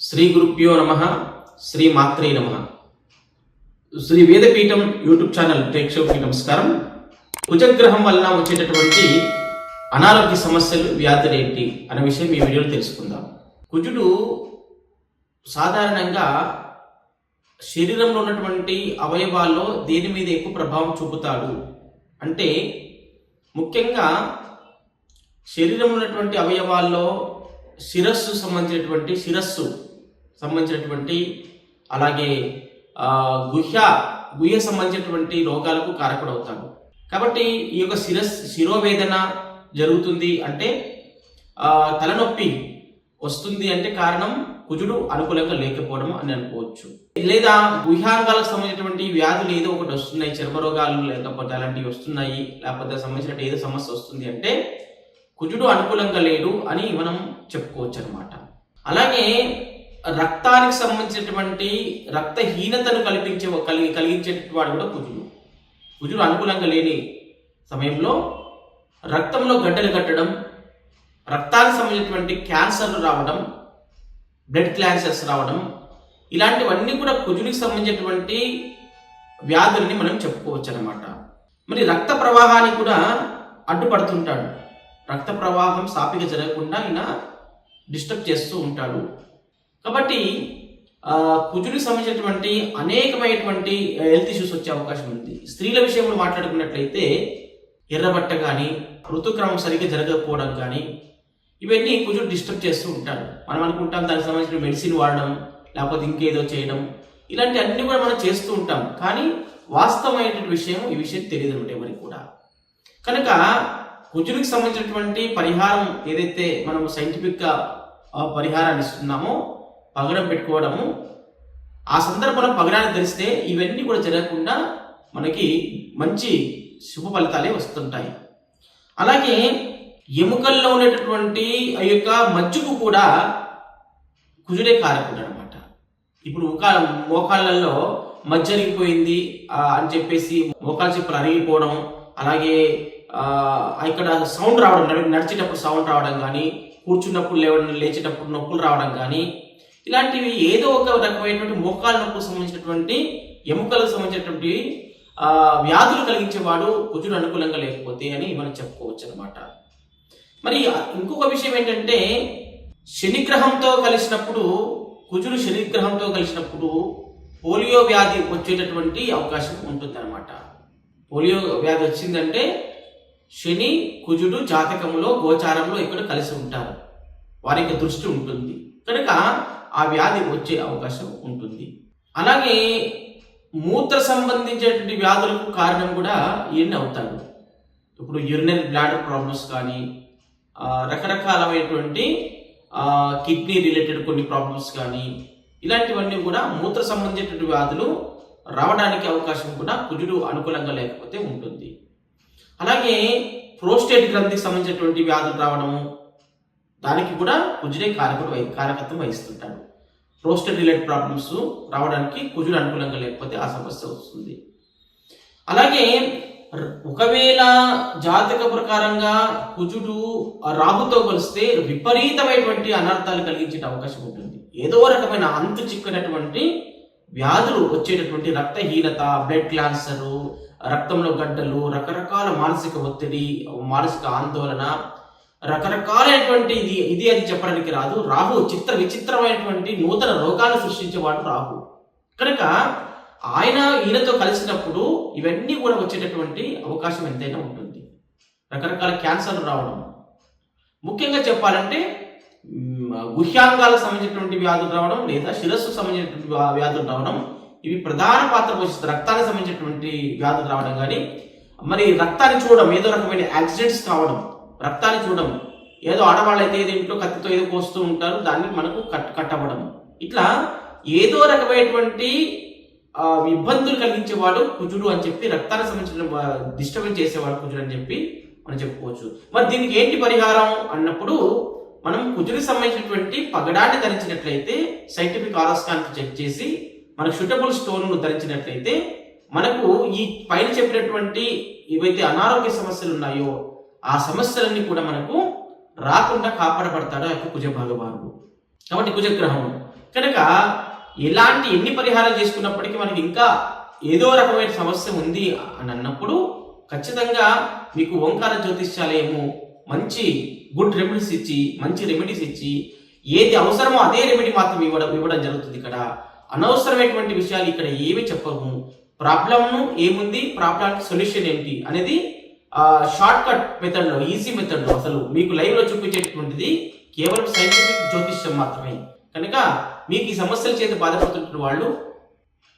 శ్రీ గురుభ్యో నమః. శ్రీ మాత్రే నమః. శ్రీ వేదపీఠం యూట్యూబ్ ఛానల్ ప్రేక్షకులకి నమస్కారం. కుజగ్రహం వలన వచ్చేటటువంటి అనారోగ్య సమస్యలు, వ్యాధులు ఏంటి అనే విషయం ఈ వీడియోలో తెలుసుకుందాం. కుజుడు సాధారణంగా శరీరంలో ఉన్నటువంటి అవయవాల్లో దేని మీద ఎక్కువ ప్రభావం చూపుతాడు అంటే, ముఖ్యంగా శరీరంలో ఉన్నటువంటి అవయవాల్లో శిరస్సు సంబంధించినటువంటి అలాగే గుహ్య సంబంధించినటువంటి రోగాలకు కారకుడు అవుతాడు. కాబట్టి ఈ యొక్క శిరోవేదన జరుగుతుంది అంటే, తలనొప్పి వస్తుంది అంటే కారణం కుజుడు అనుకూలంగా లేకపోవడం అని అనుకోవచ్చు. లేదా గుహ్యాంగాలకు సంబంధించినటువంటి వ్యాధులు ఏదో ఒకటి వస్తున్నాయి, చర్మ రోగాలు లేకపోతే అలాంటివి వస్తున్నాయి, లేకపోతే సంబంధించిన ఏదో సమస్య వస్తుంది అంటే కుజుడు అనుకూలంగా లేడు అని మనం చెప్పుకోవచ్చు అనమాట. అలాగే రక్తానికి సంబంధించినటువంటి రక్తహీనతను కలిగించేటువంటి వాడు కూడా కుజుడు అనుకూలంగా లేని సమయంలో రక్తంలో గడ్డలు కట్టడం, రక్తానికి సంబంధించినటువంటి క్యాన్సర్లు రావడం, బ్లడ్ క్యాన్సర్స్ రావడం, ఇలాంటివన్నీ కూడా కుజుడికి సంబంధించినటువంటి వ్యాధులని మనం చెప్పుకోవచ్చు అనమాట. మరి రక్త ప్రవాహానికి కూడా అడ్డుపడుతుంటాడు. రక్త ప్రవాహం సాపిగా జరగకుండా ఈయన డిస్టర్బ్ చేస్తూ ఉంటాడు. కాబట్టి కుజుడికి సంబంధించినటువంటి అనేకమైనటువంటి హెల్త్ ఇష్యూస్ వచ్చే అవకాశం ఉంది. స్త్రీల విషయంలో మాట్లాడుకున్నట్లయితే ఎర్రబట్ట కానీ, ఋతుక్రమం సరిగ్గా జరగకపోవడం కానీ, ఇవన్నీ కుజుడు డిస్టర్బ్ చేస్తూ ఉంటాడు. మనం అనుకుంటాం దానికి సంబంధించిన మెడిసిన్ వాడడం, లేకపోతే ఇంకేదో చేయడం, ఇలాంటి అన్ని కూడా మనం చేస్తూ ఉంటాం. కానీ వాస్తవమైనటువంటి విషయం ఈ విషయం తెలియదు అనమాట ఎవరికి కూడా. కనుక కుజుడికి సంబంధించినటువంటి పరిహారం ఏదైతే మనం సైంటిఫిక్గా పరిహారాన్ని ఇస్తున్నామో, పగడం పెట్టుకోవడము, ఆ సందర్భంలో పగడాన్ని ధరిస్తే ఇవన్నీ కూడా జరగకుండా మనకి మంచి శుభ ఫలితాలే వస్తుంటాయి. అలాగే ఎముకల్లో ఉన్నటువంటి ఆ యొక్క మజ్జుకు కూడా కుజుడే కారకుడు అనమాట. ఇప్పుడు మోకాళ్ళల్లో మజ్జ అరిగిపోయింది అని చెప్పేసి మోకాళ్ళ చెప్పులు అరిగిపోవడం, అలాగే ఇక్కడ సౌండ్ రావడం, నడిచేటప్పుడు సౌండ్ రావడం కానీ, కూర్చున్నప్పుడు లేచేటప్పుడు నొప్పులు రావడం కానీ, ఇలాంటివి ఏదో ఒక రకమైనటువంటి మోకాళ్ళ నొప్పులకు సంబంధించినటువంటి ఎముకలకు సంబంధించినటువంటి వ్యాధులు కలిగించేవాడు కుజుడు అనుకూలంగా లేకపోతే అని మనం చెప్పుకోవచ్చు అనమాట. మరి ఇంకొక విషయం ఏంటంటే, కుజుడు శనిగ్రహంతో కలిసినప్పుడు పోలియో వ్యాధి వచ్చేటటువంటి అవకాశం ఉంటుంది అనమాట. పోలియో వ్యాధి వచ్చిందంటే శని కుజుడు జాతకంలో గోచారంలో ఇక్కడ కలిసి ఉంటారు, వారి యొక్క దృష్టి ఉంటుంది, కనుక ఆ వ్యాధి వచ్చే అవకాశం ఉంటుంది. అలాగే మూత్ర సంబంధించినటువంటి వ్యాధులకు కారణం కూడా ఈయన అవుతాడు. ఇప్పుడు యూరినరీ బ్లాడర్ ప్రాబ్లమ్స్ కానీ, రకరకాలమైనటువంటి కిడ్నీ రిలేటెడ్ కొన్ని ప్రాబ్లమ్స్ కానీ, ఇలాంటివన్నీ కూడా మూత్ర సంబంధించినటువంటి వ్యాధులు రావడానికి అవకాశం కూడా కుజుడు అనుకూలంగా లేకపోతే ఉంటుంది. అలాగే ప్రోస్టేట్ గ్రంథికి సంబంధించినటువంటి వ్యాధులు రావడము, దానికి కూడా కుజుడే కారకత్వం వహిస్తుంటాడు. ప్రోస్టేట్ రిలేటెడ్ ప్రాబ్లమ్స్ రావడానికి కుజుడు అనుకూలంగా లేకపోతే ఆ సమస్య వస్తుంది. అలాగే ఒకవేళ జాతక ప్రకారంగా కుజుడు రాహుతో కలిస్తే విపరీతమైనటువంటి అనర్థాలు కలిగించే అవకాశం ఉంటుంది. ఏదో రకమైన అంతు చిక్కనటువంటి వ్యాధులు వచ్చేటటువంటి రక్తహీనత, బ్లడ్ క్యాన్సరు, రక్తంలో గడ్డలు, రకరకాల మానసిక ఒత్తిడి, మానసిక ఆందోళన, రకరకాలైనటువంటి ఇది అని చెప్పడానికి రాదు. రాహు విచిత్రమైనటువంటి నూతన రోగాలను సృష్టించేవాడు రాహు. కనుక ఈయనతో కలిసినప్పుడు ఇవన్నీ కూడా వచ్చేటటువంటి అవకాశం ఎంతైనా ఉంటుంది. రకరకాల క్యాన్సర్లు రావడం, ముఖ్యంగా చెప్పాలంటే గుహ్యాంగాలకు సంబంధించినటువంటి వ్యాధులు రావడం, లేదా శిరస్సుకు సంబంధించినటువంటి వ్యాధులు రావడం, ఇవి ప్రధాన పాత్ర పోషిస్తారు. రక్తానికి సంబంధించినటువంటి వ్యాధులు రావడం కానీ, మరి రక్తాన్ని చూడడం, ఏదో రకమైన యాక్సిడెంట్స్ కావడం, రక్తాన్ని చూడడం, ఏదో ఆడవాళ్ళు అయితే ఏదో ఇంట్లో కత్తితో ఏదో కోస్తూ ఉంటారు, దాన్ని మనకు కట్టవడం, ఇట్లా ఏదో రకమైనటువంటి ఇబ్బందులు కలిగించేవాడు కుజుడు అని చెప్పి, రక్తానికి సంబంధించిన డిస్టర్బెన్స్ చేసేవాడు కుజుడు అని చెప్పి మనం చెప్పుకోవచ్చు. మరి దీనికి ఏంటి పరిహారం అన్నప్పుడు, మనం కుజుడికి సంబంధించినటువంటి పగడాన్ని ధరించినట్లయితే, సైంటిఫిక్ ఆరోస్కానికి చెక్ చేసి మనకు సూటబుల్ స్టోన్ ధరించినట్లయితే, మనకు ఈ పైన చెప్పినటువంటి ఏవైతే అనారోగ్య సమస్యలు ఉన్నాయో ఆ సమస్యలన్నీ కూడా మనకు రాకుండా కాపాడబడతాడు ఆ యొక్క కుజ భగవానుడు. కాబట్టి కుజగ్రహం కనుక ఎలాంటి ఎన్ని పరిహారాలు చేసుకున్నప్పటికీ మనకి ఇంకా ఏదో రకమైన సమస్య ఉంది అని అన్నప్పుడు ఖచ్చితంగా మీకు ఓంకార జ్యోతిష్యాలయము మంచి గుడ్ రెమెడీస్ ఇచ్చి మంచి రెమెడీస్ ఇచ్చి ఏది అవసరమో అదే రెమెడీ మాత్రం ఇవ్వడం జరుగుతుంది. ఇక్కడ అనవసరమైనటువంటి విషయాలు ఇక్కడ ఏమి చెప్పము. ప్రాబ్లంను ఏముంది, ప్రాబ్లంకి సొల్యూషన్ ఏంటి అనేది షార్ట్ కట్ మెథడ్లో, ఈజీ మెథడ్లో అసలు మీకు లైవ్లో చూపించేటటువంటిది కేవలం సైంటిఫిక్ జ్యోతిష్యం మాత్రమే. కనుక మీకు ఈ సమస్యల చేత బాధపడుతున్న వాళ్ళు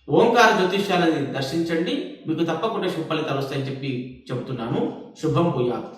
ఓంకార జ్యోతిష్యాలని దర్శించండి, మీకు తప్పకుండా శుభ ఫలితాలు వస్తాయని చెప్తున్నాను. శుభం భూయాత్.